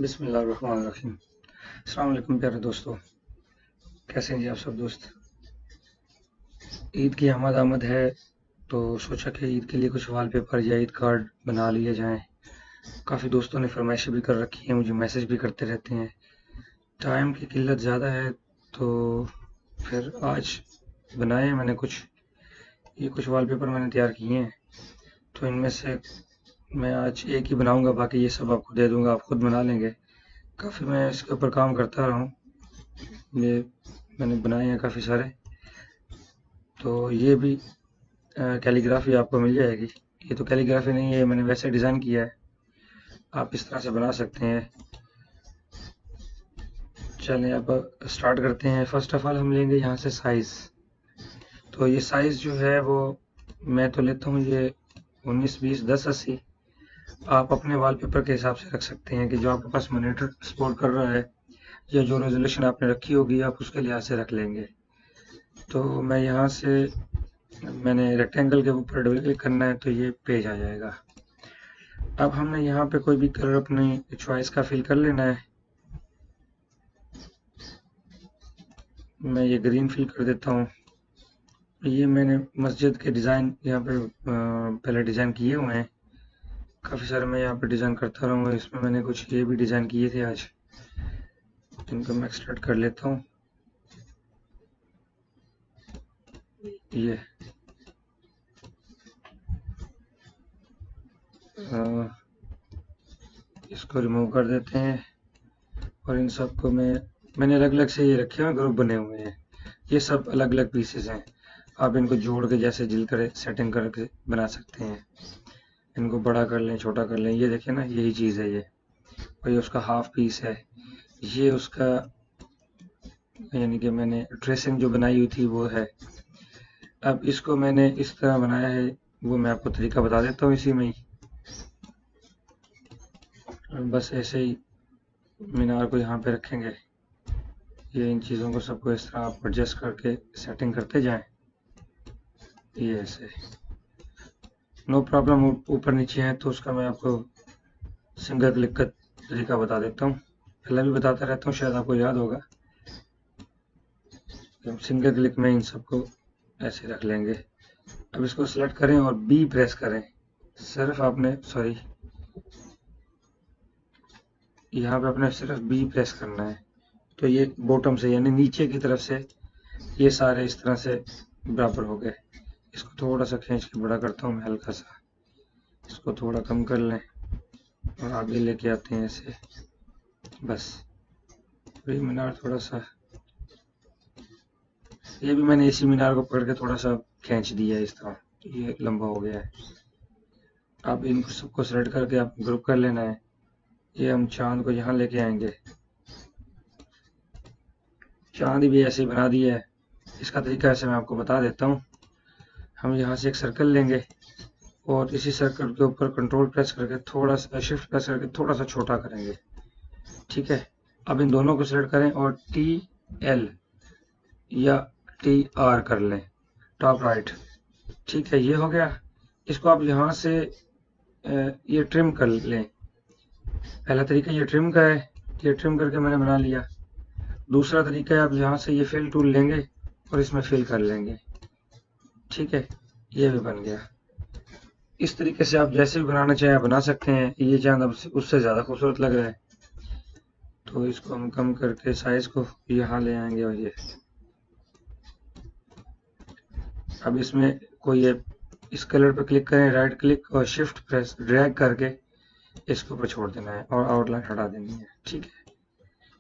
बिस्मिल्लाहिर्रहमानिर्रहीम। अस्सलाम वालेकुम प्यारे दोस्तों, कैसे हैं जी आप सब दोस्त। ईद की आमद आमद है तो सोचा कि ईद के लिए कुछ वॉलपेपर या ईद कार्ड बना लिए जाएं। काफ़ी दोस्तों ने फरमाइशें भी कर रखी हैं, मुझे मैसेज भी करते रहते हैं। टाइम की किल्लत ज़्यादा है तो फिर आज बनाए हैं मैंने कुछ वॉलपेपर मैंने तैयार किए हैं। तो इनमें से मैं आज एक ही बनाऊंगा, बाकी ये सब आपको दे दूंगा, आप खुद बना लेंगे। काफ़ी मैं इसके ऊपर काम करता रहा हूँ, ये मैंने बनाए हैं काफ़ी सारे। तो ये भी कैलीग्राफी आपको मिल जाएगी। ये तो कैलीग्राफी नहीं है, मैंने वैसे डिज़ाइन किया है, आप इस तरह से बना सकते हैं। चलें अब स्टार्ट करते हैं। फर्स्ट ऑफ ऑल हम लेंगे यहाँ से साइज़। तो ये साइज़ जो है वो मैं तो लेता हूँ ये 19, 20, 10, 80। आप अपने वॉलपेपर के हिसाब से रख सकते हैं कि जो आपके पास मॉनिटर सपोर्ट कर रहा है या जो रेजोल्यूशन आपने रखी होगी आप उसके लिहाज से रख लेंगे। तो मैं यहाँ से मैंने रेक्टेंगल के ऊपर डबल क्लिक करना है तो ये पेज आ जाएगा। अब हमने यहाँ पे कोई भी कलर अपनी चॉइस का फिल कर लेना है। मैं ये ग्रीन फिल कर देता हूँ। ये मैंने मस्जिद के डिज़ाइन यहाँ पे पहले डिज़ाइन किए हुए हैं, काफ़ी सारे मैं यहाँ पे डिज़ाइन करता रहूँगा। इसमें मैंने कुछ ये भी डिज़ाइन किए थे आज, इनको मैं एक्सट्रैक्ट कर लेता हूँ। ये इसको रिमूव कर देते हैं और इन सबको मैंने अलग अलग से ये रखे हुए ग्रुप बने हुए हैं। ये सब अलग अलग पीसेस हैं, आप इनको जोड़ के जैसे दिल करे सेटिंग करके बना सकते हैं। इनको बड़ा कर लें, छोटा कर लें। ये देखिए ना, यही चीज़ है ये, और ये उसका हाफ पीस है। ये उसका यानी कि मैंने ट्रेसिंग जो बनाई हुई थी वो है। अब इसको मैंने इस तरह बनाया है, वो मैं आपको तरीका बता देता हूँ इसी में ही। बस ऐसे ही मीनार को यहाँ पे रखेंगे। ये इन चीज़ों को सबको इस तरह आप एडजस्ट करके सेटिंग करते जाएं। ये ऐसे नो प्रॉब्लम। ऊपर नीचे है तो उसका मैं आपको सिंगल क्लिक का तरीका बता देता हूँ, पहले भी बताता रहता हूँ, शायद आपको याद होगा। सिंगल क्लिक में इन सबको ऐसे रख लेंगे। अब इसको सिलेक्ट करें और बी प्रेस करें। सिर्फ आपने सॉरी यहाँ पे आपने सिर्फ बी प्रेस करना है तो ये बॉटम से यानी नीचे की तरफ से ये सारे इस तरह से बराबर हो गए। इसको थोड़ा सा खींच के बड़ा करता हूँ मैं, हल्का सा इसको थोड़ा कम कर लें और आगे लेके आते हैं ऐसे। बस ये मीनार थोड़ा सा, ये भी मैंने इसी मीनार को पकड़ के थोड़ा सा खींच दिया है इस तरह, ये लंबा हो गया है। अब इन सबको सेलेक्ट करके आप ग्रुप कर लेना है। ये हम चांद को यहाँ लेके आएंगे। चांद भी ऐसे ही बना दिया है। इसका तरीका ऐसे मैं आपको बता देता हूँ। हम यहाँ से एक सर्कल लेंगे और इसी सर्कल के ऊपर कंट्रोल प्रेस करके थोड़ा सा शिफ्ट प्रेस करके थोड़ा सा छोटा करेंगे। ठीक है, अब इन दोनों को सिलेक्ट करें और TL या TR कर लें, टॉप राइट। ठीक है, ये हो गया। इसको आप यहाँ से ये ट्रिम कर लें। पहला तरीका ये ट्रिम का है, ये ट्रिम करके मैंने बना लिया। दूसरा तरीका है आप यहाँ से ये फिल टूल लेंगे और इसमें फिल कर लेंगे। ठीक है, ये भी बन गया। इस तरीके से आप जैसे भी बनाना चाहें आप बना सकते हैं। ये चांद अब उससे ज़्यादा खूबसूरत लग रहा है तो इसको हम कम करके साइज को यहाँ ले आएंगे और ये अब इसमें कोई इस कलर पर क्लिक करें, राइट क्लिक और शिफ्ट प्रेस ड्रैग करके इसके ऊपर छोड़ देना है और आउटलाइन हटा देनी है। ठीक है,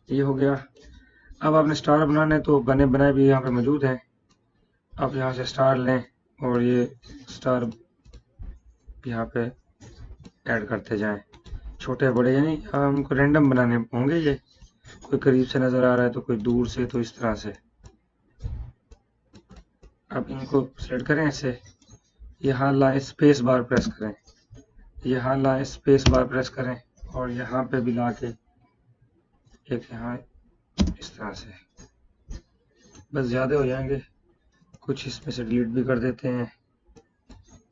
ये हो गया। अब आपने स्टार बनाना है तो बने बनाए भी यहाँ पे मौजूद हैं। आप यहाँ से स्टार लें और ये स्टार यहाँ पे ऐड करते जाएं, छोटे बड़े, यानी हमको रैंडम बनाने होंगे। ये कोई करीब से नज़र आ रहा है तो कोई दूर से, तो इस तरह से अब इनको सेलेक्ट करें ऐसे। यहाँ लाएं, स्पेस बार प्रेस करें, यहाँ लाएं, स्पेस बार प्रेस करें और यहाँ पे भी ला के एक यहाँ इस तरह से। बस ज़्यादा हो जाएंगे, कुछ इसमें से डिलीट भी कर देते हैं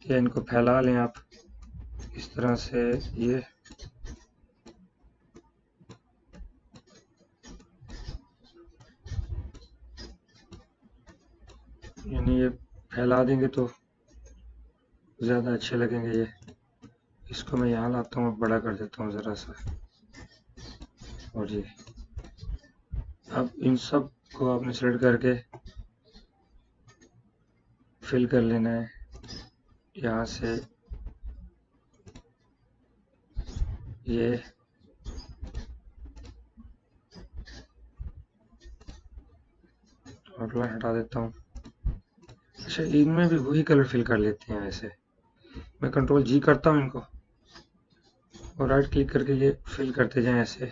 या इनको फैला लें आप इस तरह से। ये यानी ये फैला देंगे तो ज़्यादा अच्छे लगेंगे ये। इसको मैं यहाँ लाता हूँ, बड़ा कर देता हूँ ज़रा सा। और ये अब इन सब को आपने सेलेक्ट करके फिल कर लेना है। यहाँ से ये आउटलाइन हटा देता हूँ। अच्छा, इनमें भी वही कलर फिल कर लेते हैं। वैसे मैं कंट्रोल जी करता हूँ इनको और राइट क्लिक करके ये फिल करते जाएं ऐसे,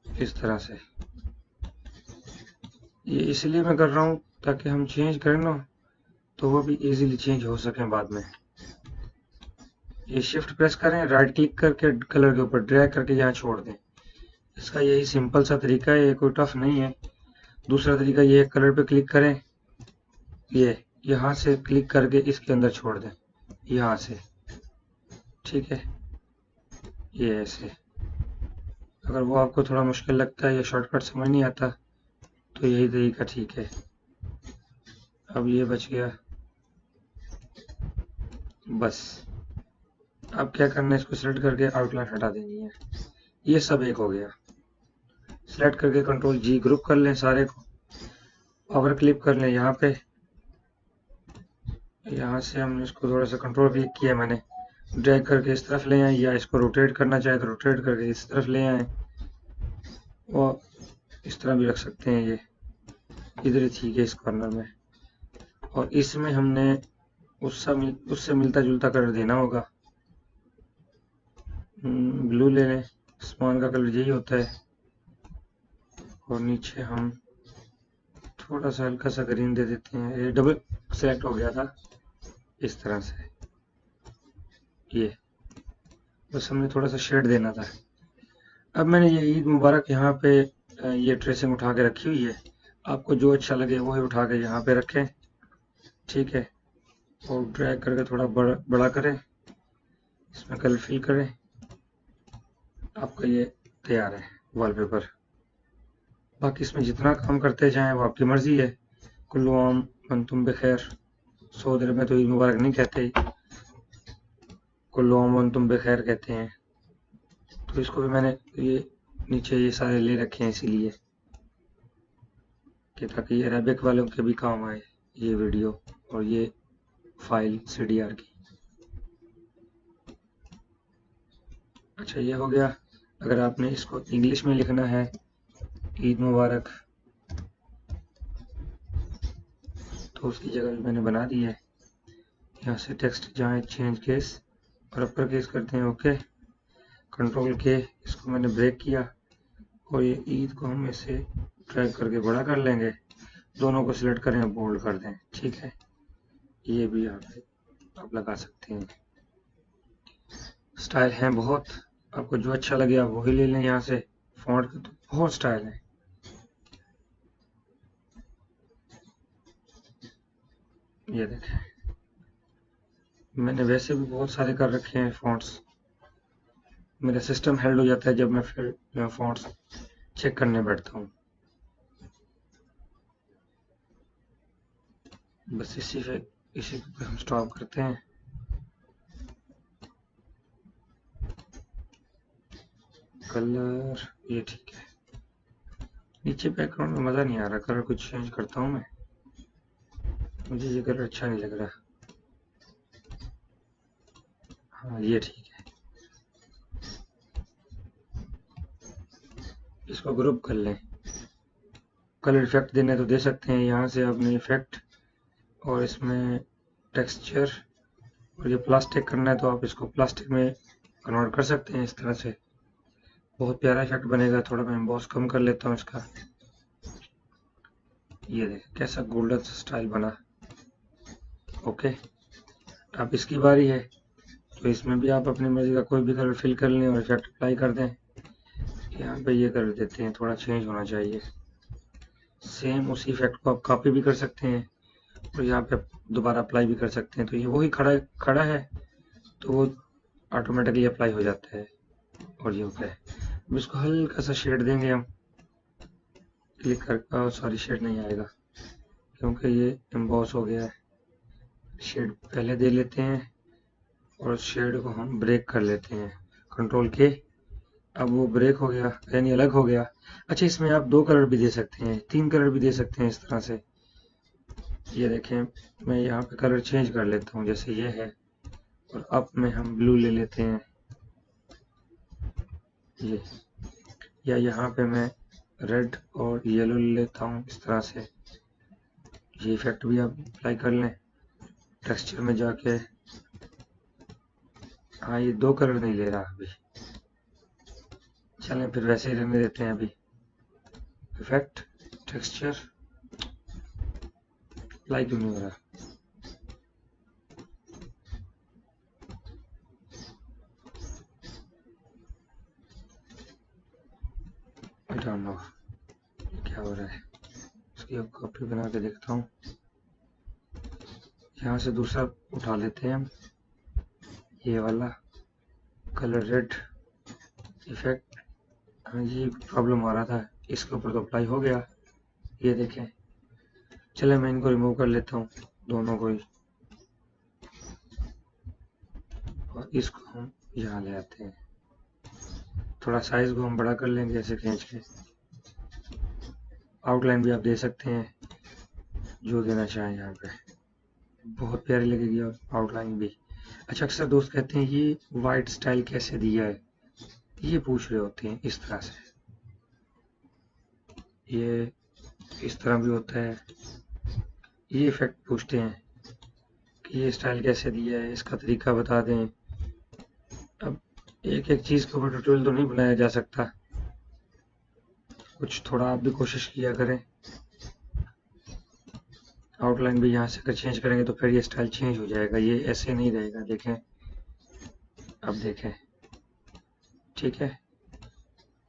इस तरह से। ये इसलिए मैं कर रहा हूँ ताकि हम चेंज करें ना तो वो भी इजीली चेंज हो सके बाद में। ये शिफ्ट प्रेस करें, राइट क्लिक करके कलर के ऊपर ड्रैग करके यहाँ छोड़ दें। इसका यही सिंपल सा तरीका है, ये कोई टफ नहीं है। दूसरा तरीका ये है, कलर पे क्लिक करें, ये यहाँ से क्लिक करके इसके अंदर छोड़ दें, यहाँ से। ठीक है, ये ऐसे। अगर वो आपको थोड़ा मुश्किल लगता है या शॉर्टकट समझ नहीं आता तो यही तरीका ठीक है। अब ये बच गया। बस अब क्या करना है, इसको सिलेक्ट करके आउटलाइन हटा देनी है। ये सब एक हो गया। सिलेक्ट करके कंट्रोल जी ग्रुप कर लें सारे को, पावर क्लिक कर लें यहाँ पे। यहाँ से हमने इसको थोड़ा सा कंट्रोल क्लिक किया मैंने, ड्रैग करके इस तरफ ले आए, या इसको रोटेट करना चाहे तो रोटेट करके इस तरफ ले आए, और इस तरह भी रख सकते हैं। ये इधर ही ठीक है इस कॉर्नर में। और इसमें हमने उससे मिलता जुलता कलर देना होगा। ब्लू ले लें, स्मॉल का कलर यही होता है। और नीचे हम थोड़ा सा हल्का सा ग्रीन दे देते हैं। ये डबल सेलेक्ट हो गया था इस तरह से। ये बस हमने थोड़ा सा शेड देना था। अब मैंने ये ईद मुबारक यहाँ पे ये ट्रेसिंग उठा के रखी हुई है। आपको जो अच्छा लगे वो ही उठा के यहाँ पे रखें। ठीक है, और ड्रैग करके थोड़ा बड़ा करें, इसमें कलर फिल करें। आपका ये तैयार है वॉलपेपर। बाकी इसमें जितना काम करते जाएं वो आपकी मर्जी है। कुल्लू आम तुम बखैर, सऊदी अरब में तो ईद मुबारक नहीं कहते, कुल्लू आम तुम बखैर कहते हैं। तो इसको भी मैंने ये नीचे ये सारे ले रखे हैं इसीलिए कि ताकि ये अरेबिक वालों के भी काम आए ये वीडियो और ये फाइल CDR की। अच्छा, ये हो गया। अगर आपने इसको इंग्लिश में लिखना है ईद मुबारक, तो उसकी जगह भी मैंने बना दी है। यहाँ से टेक्स्ट जाए, चेंज केस और अपर केस करते हैं। ओके, कंट्रोल के इसको मैंने ब्रेक किया और ये ईद को हम इसे ड्रैग करके बड़ा कर लेंगे। दोनों को सिलेक्ट करें, बोल्ड कर दें। ठीक है, ये भी आप लगा सकते हैं। स्टाइल हैं बहुत, आपको जो अच्छा लगे आप वही ले लें। यहाँ से फॉन्ट के तो बहुत स्टाइल है। ये देखें, मैंने वैसे भी बहुत सारे कर रखे हैं फॉन्ट्स। मेरा सिस्टम हेल्ड हो जाता है जब मैं फिर फॉन्ट्स चेक करने बैठता हूँ। बस इसी पे हम स्टॉप करते हैं। कलर ये ठीक है। नीचे बैकग्राउंड में मज़ा नहीं आ रहा, कलर कुछ चेंज करता हूँ मैं। मुझे ये कलर अच्छा नहीं लग रहा। हाँ, ये ठीक है। इसको ग्रुप कर लें। कलर इफेक्ट देने तो दे सकते हैं, यहाँ से अपने इफेक्ट और इसमें टेक्सचर, और ये प्लास्टिक करना है तो आप इसको प्लास्टिक में कन्वर्ट कर सकते हैं इस तरह से। बहुत प्यारा इफेक्ट बनेगा। थोड़ा मैं एम्बॉस कम कर लेता हूँ इसका। ये देख कैसा गोल्डन स्टाइल बना। ओके, अब इसकी बारी है तो इसमें भी आप अपनी मर्जी का कोई भी कलर फिल कर लें और इफेक्ट अप्लाई कर दें। यहाँ पे ये कर देते हैं, थोड़ा चेंज होना चाहिए। सेम उसी इफेक्ट को आप कॉपी भी कर सकते हैं और यहाँ पे दोबारा अप्लाई भी कर सकते हैं। तो ये वही खड़ा है तो वो ऑटोमेटिकली अप्लाई हो जाता है। और ये होता है। अब इसको हल्का सा शेड देंगे हम, क्लिक कर, सॉरी शेड नहीं आएगा, क्योंकि ये एम्बॉस हो गया है। शेड पहले दे लेते हैं और शेड को हम ब्रेक कर लेते हैं कंट्रोल के। अब वो ब्रेक हो गया यानी अलग हो गया। अच्छा, इसमें आप 2 कलर भी दे सकते हैं, 3 कलर भी दे सकते हैं इस तरह से। ये देखें, मैं यहाँ पे कलर चेंज कर लेता हूँ, जैसे ये है, और अब में हम ब्लू ले लेते हैं ये, या यहाँ पे मैं रेड और येलो ले लेता हूँ इस तरह से। ये इफेक्ट भी आप अप्लाई कर लें टेक्सचर में जाके। हाँ, ये 2 कलर नहीं ले रहा अभी। चलें फिर वैसे ही रहने देते हैं अभी। इफेक्ट, टेक्सचर, अप्लाई क्यों नहीं हो रहा? आई डोंट नो क्या हो रहा है। इसकी अब कॉपी बना के देखता हूँ। यहाँ से दूसरा उठा लेते हैं हम, ये वाला कलर रेड इफेक्ट। हाँ, ये प्रॉब्लम आ रहा था, इसके ऊपर तो अप्लाई हो गया, ये देखें। चले मैं इनको रिमूव कर लेता हूँ दोनों को ही, और इसको हम यहाँ ले आते हैं। थोड़ा साइज को हम बड़ा कर लेंगे ऐसे खींच के। आउटलाइन भी आप दे सकते हैं जो देना चाहें यहाँ पे, बहुत प्यारी लगेगी और आउटलाइन भी। अच्छा, अक्सर दोस्त कहते हैं ये वाइट स्टाइल कैसे दिया है, ये पूछ रहे होते हैं। इस तरह से ये इस तरह भी होता है। ये इफेक्ट पूछते हैं कि ये स्टाइल कैसे दिया है, इसका तरीका बता दें। अब एक एक चीज़ के ऊपर ट्यूटोरियल तो नहीं बनाया जा सकता, कुछ थोड़ा आप भी कोशिश किया करें। आउटलाइन भी यहाँ से अगर चेंज करेंगे तो फिर ये स्टाइल चेंज हो जाएगा, ये ऐसे नहीं रहेगा। देखें, अब देखें, ठीक है।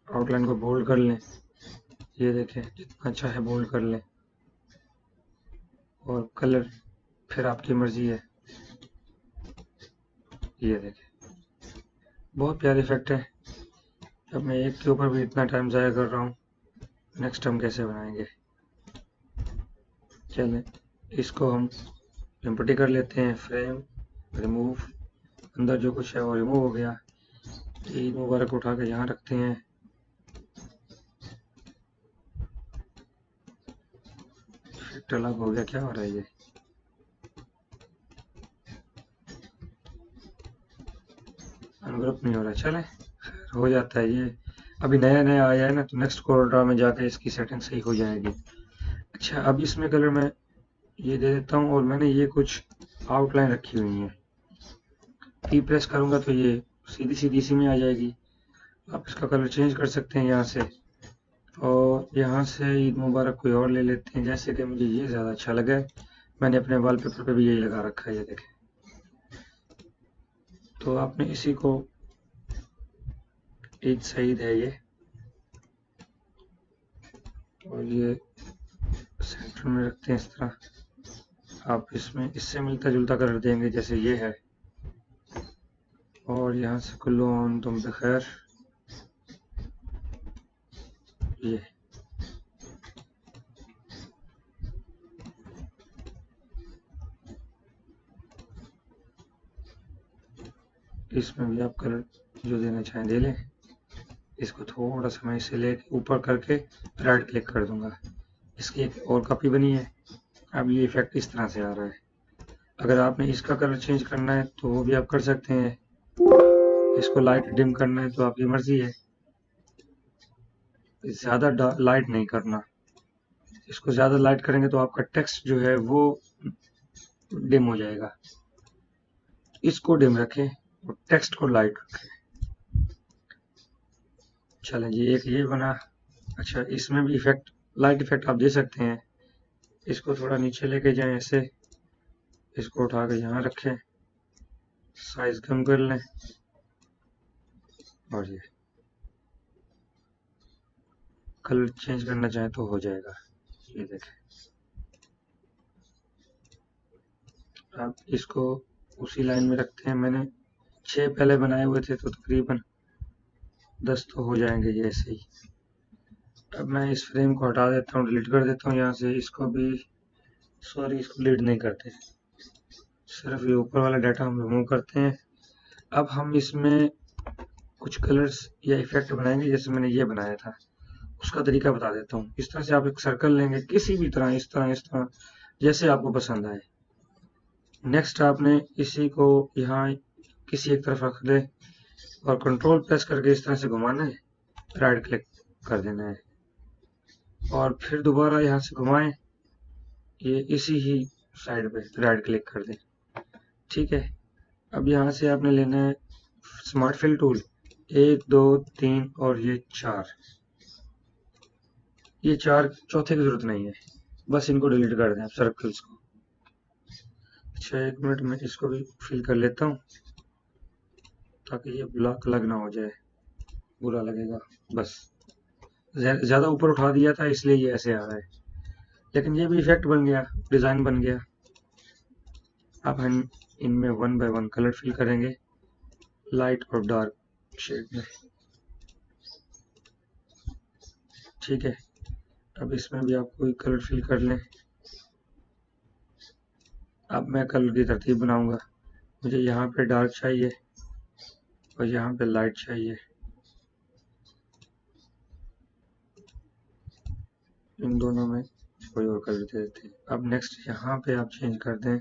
आउटलाइन को बोल्ड कर लें, ये देखें जितना अच्छा है बोल्ड कर लें, और कलर फिर आपकी मर्जी है। ये देखें, बहुत प्यारे इफेक्ट है। अब मैं एक के ऊपर भी इतना टाइम ज़ाया कर रहा हूँ, नेक्स्ट हम कैसे बनाएंगे। चलें, इसको हम एम्प्टी कर लेते हैं। फ्रेम, रिमूव, अंदर जो कुछ है वो रिमूव हो गया। ईद मुबारक उठा के यहाँ रखते हैं। इफेक्ट अलग हो गया, क्या हो रहा है ये? अनग्रुप नहीं हो रहा। चले, हो जाता है ये, अभी नया नया आया है ना, तो नेक्स्ट कोड में जाके इसकी सेटिंग सही हो जाएगी। अच्छा, अब इसमें कलर मैं ये दे देता हूँ, और मैंने ये कुछ आउटलाइन रखी हुई है। ई प्रेस करूँगा तो ये सीधी सीधी सी में आ जाएगी। आप इसका कलर चेंज कर सकते हैं यहाँ से, और यहाँ से ईद मुबारक कोई और ले लेते हैं, जैसे कि मुझे ये ज़्यादा अच्छा लगा है। मैंने अपने वॉलपेपर पे भी यही लगा रखा है, ये देखें। तो आपने इसी को, ईद सईद है ये, और ये सेंटर में रखते हैं इस तरह। आप इसमें इससे मिलता जुलता कलर देंगे, जैसे ये है, और यहाँ से कुल्लू आम तुम बखैर, ये इसमें भी आप कलर जो देना चाहें दे लें। इसको थोड़ा सा मैं इसे लेके ऊपर करके राइट क्लिक कर दूंगा। इसकी एक और कॉपी बनी है। अब ये इफेक्ट इस तरह से आ रहा है। अगर आपने इसका कलर चेंज करना है तो वो भी आप कर सकते हैं। इसको लाइट डिम करना है तो आपकी मर्जी है, ज़्यादा लाइट नहीं करना। इसको ज़्यादा लाइट करेंगे तो आपका टेक्स्ट जो है वो डिम हो जाएगा। इसको डिम रखें और टेक्स्ट को लाइट रखें। चलें जी, एक ये बना। अच्छा, इसमें भी इफेक्ट, लाइट इफेक्ट आप दे सकते हैं। इसको थोड़ा नीचे लेके जाएं ऐसे, इसको उठा के यहाँ रखें, साइज कम कर लें, और ये कलर चेंज करना चाहें तो हो जाएगा। ये देखें, अब इसको उसी लाइन में रखते हैं। मैंने 6 पहले बनाए हुए थे, तो तकरीबन 10 तो हो जाएंगे ये ऐसे ही। अब मैं इस फ्रेम को हटा देता हूँ, डिलीट कर देता हूँ यहाँ से। इसको भी सॉरी, इसको डिलीट नहीं करते, सिर्फ ये ऊपर वाला डाटा हम रिमूव करते हैं। अब हम इसमें कुछ कलर्स या इफेक्ट बनाएंगे, जैसे मैंने ये बनाया था, उसका तरीका बता देता हूँ। इस तरह से आप एक सर्कल लेंगे, किसी भी तरह, इस तरह जैसे आपको पसंद आए। नेक्स्ट आपने इसी को यहाँ किसी एक तरफ रख दे और कंट्रोल प्रेस करके इस तरह से घुमाना है, राइट क्लिक कर देना है और फिर दोबारा यहाँ से घुमाएं, ये इसी ही साइड पे राइट क्लिक कर दें। ठीक है, अब यहाँ से आपने लेना है स्मार्ट फिल टूल, 1 2 3 और ये 4, ये 4 चौथे की जरूरत नहीं है, बस इनको डिलीट कर दें आप सर्कल्स को। अच्छा, 1 मिनट में इसको भी फिल कर लेता हूँ ताकि ये ब्लॉक अलग ना हो जाए, बुरा लगेगा। बस ज्यादा ऊपर उठा दिया था इसलिए ये ऐसे आ रहा है, लेकिन ये भी इफेक्ट बन गया, डिजाइन बन गया। अब हम इनमें 1 बाय 1 कलर फिल करेंगे, लाइट और डार्क शेड में। ठीक है, अब इसमें भी आप कोई कलर फिल कर लें। अब मैं कलर की तरतीब बनाऊंगा, मुझे यहाँ पे डार्क चाहिए और यहाँ पे लाइट चाहिए, इन दोनों में कोई और कलर दे देते हैं। अब नेक्स्ट यहाँ पे आप चेंज कर दें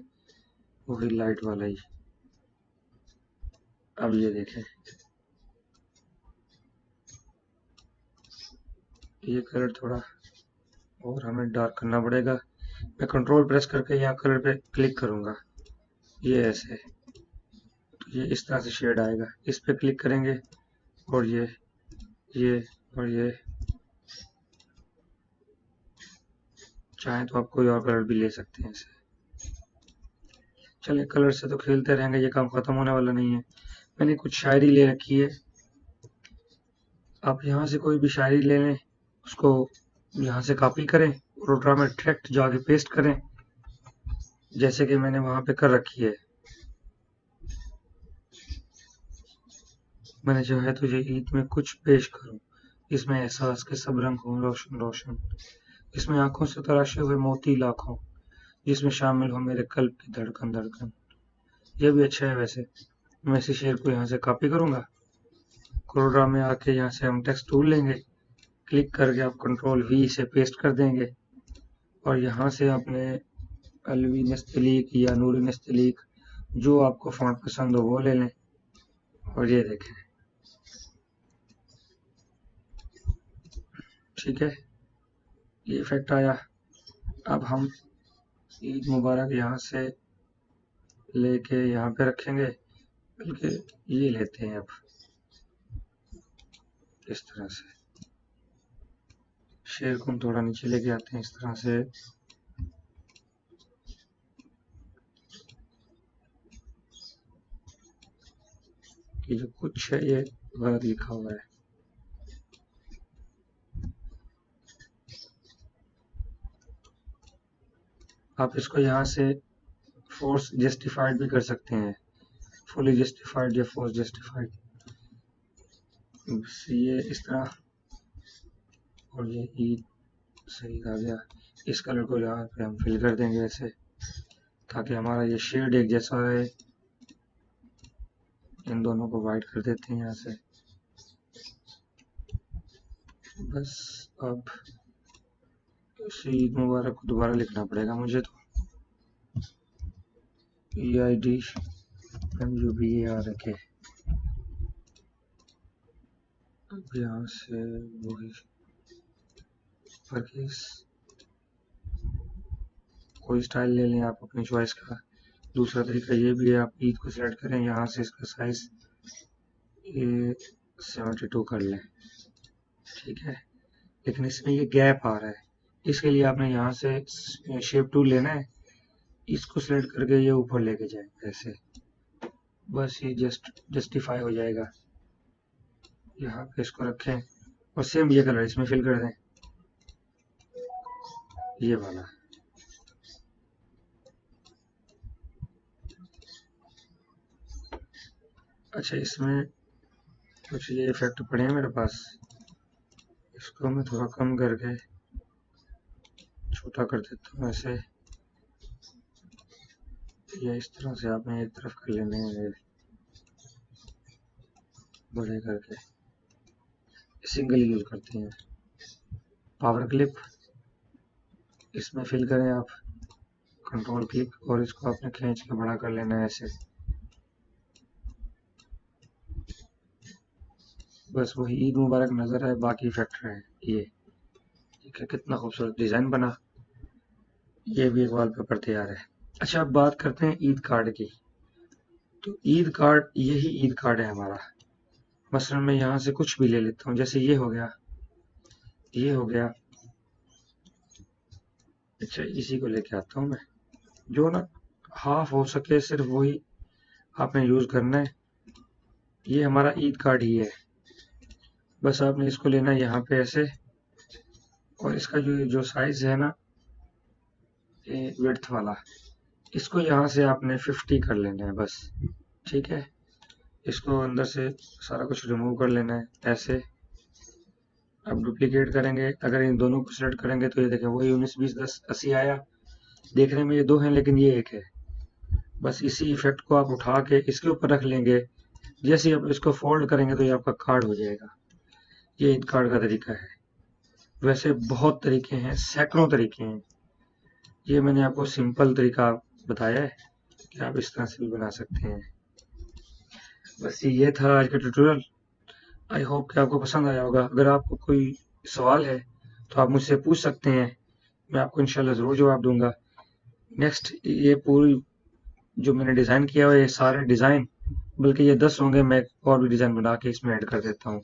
वही लाइट वाला ही। अब ये देखें, ये कलर थोड़ा और हमें डार्क करना पड़ेगा। मैं कंट्रोल प्रेस करके यहाँ कलर पे क्लिक करूंगा, ये ऐसे, तो ये इस तरह से शेड आएगा। इस पे क्लिक करेंगे और ये और ये, चाहे तो आप कोई और कलर भी ले सकते हैं इसे। चलिए, कलर से तो खेलते रहेंगे, ये काम खत्म होने वाला नहीं है। मैंने कुछ शायरी ले रखी है, आप यहाँ से कोई भी शायरी ले लें, उसको यहाँ से कॉपी करें और उल्ट्रा में डायरेक्ट जाके पेस्ट करें, जैसे कि मैंने वहां पे कर रखी है। मैंने जो है तुझे ईद में कुछ पेश करूं, इसमें एहसास के सब रंग हों रोशन रोशन, इसमें आंखों से तराशे हुए मोती लाखों, जिसमें शामिल हो मेरे कल्ब की धड़कन धड़कन। ये भी अच्छा है वैसे। मैं इसी शेर को यहाँ से कॉपी करूंगा, कोरोड्रा में आके यहाँ से हम टेक्स्ट टूल लेंगे, क्लिक करके आप कंट्रोल वी से पेस्ट कर देंगे और यहाँ से आपने अलवी नस्तलीक या नूरी नस्तलीक, जो आपको फॉन्ट पसंद हो वो ले लें और ये देखें। ठीक है, ये इफेक्ट आया। अब हम ईद मुबारक यहाँ से लेके यहाँ पे रखेंगे, बल्कि ये लेते हैं अब इस तरह से, शेर को हम थोड़ा नीचे लेके आते हैं इस तरह से। कि जो कुछ है ये गलत लिखा हुआ है, आप इसको यहाँ से फोर्स जस्टिफाइड भी कर सकते हैं, फुली जस्टिफाइड या फोर्स जस्टिफाइड, बस ये इस तरह। और ये ईद सही आ गया, इस कलर को यहाँ पे हम फिल कर देंगे ऐसे, ताकि हमारा ये शेड एक जैसा रहे। इन दोनों को वाइट कर देते हैं यहाँ से। बस अब ईद मुबारक को दोबारा लिखना पड़ेगा मुझे, तो EIDMUBARK, अब यहाँ से वही परकेस, कोई स्टाइल ले लें आप अपनी चॉइस का। दूसरा तरीका ये भी है, आप ईद को सिलेक्ट करें, यहाँ से इसका साइज ये 72 कर लें। ठीक है, लेकिन इसमें ये गैप आ रहा है, इसके लिए आपने यहाँ से शेप टूल लेना है, इसको सिलेक्ट करके ये ऊपर लेके जाए ऐसे, बस ये जस्टिफाई हो जाएगा। यहाँ पे इसको रखें और सेम ये कलर इसमें फिल कर दें, ये वाला। अच्छा, इसमें कुछ ये इफेक्ट पड़े हैं मेरे पास, इसको मैं थोड़ा कम करके छोटा कर देता हूँ ऐसे, ये इस तरह से आपने एक तरफ कर लेने हैं बड़े करके। सिंगल यूज करते हैं पावर क्लिप, इसमें फिल करें आप, कंट्रोल क्लिक, और इसको आपने खींच के बड़ा कर लेना है ऐसे। बस वही ईद मुबारक नजर है, बाकी फैक्टर है ये। ठीक है, कितना खूबसूरत डिजाइन बना। ये भी एक वॉलपेपर तैयार है। अच्छा, अब बात करते हैं ईद कार्ड की। तो ईद कार्ड, यही ईद कार्ड है हमारा। मसलन मैं यहाँ से कुछ भी ले लेता हूँ, जैसे ये हो गया, ये हो गया। अच्छा, इसी को लेके आता हूँ मैं, जो ना हाफ हो सके सिर्फ वही आपने यूज करना है। ये हमारा ईद कार्ड ही है। बस आपने इसको लेना है यहाँ पे ऐसे, और इसका जो साइज है ना, ये विड्थ वाला, इसको यहाँ से आपने 50 कर लेना है बस। ठीक है, इसको अंदर से सारा कुछ रिमूव कर लेना है ऐसे। अब डुप्लीकेट करेंगे, अगर इन दोनों को सिलेक्ट करेंगे तो ये देखें वही 19, 20, 10, 80 आया। देखने में ये दो हैं लेकिन ये एक है। बस इसी इफेक्ट को आप उठा के इसके ऊपर रख लेंगे, जैसे ही आप इसको फोल्ड करेंगे तो ये आपका कार्ड हो जाएगा। ये ईद कार्ड का तरीका है। वैसे बहुत तरीके हैं, सैकड़ों तरीके हैं। ये मैंने आपको सिंपल तरीका बताया है कि आप इस तरह से भी बना सकते हैं। बस ये था आज का ट्यूटोरियल। आई होप कि आपको पसंद आया होगा। अगर आपको कोई सवाल है तो आप मुझसे पूछ सकते हैं, मैं आपको इंशाल्लाह ज़रूर जवाब दूंगा। नेक्स्ट, ये पूरी जो मैंने डिज़ाइन किया हुआ है, ये सारे डिज़ाइन, बल्कि ये 10 होंगे, मैं और भी डिज़ाइन बना के इसमें ऐड कर देता हूँ।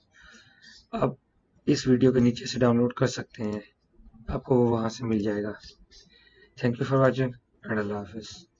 आप इस वीडियो के नीचे से डाउनलोड कर सकते हैं, आपको वो वहाँ से मिल जाएगा। Thank you for watching and Allah हाफिज़।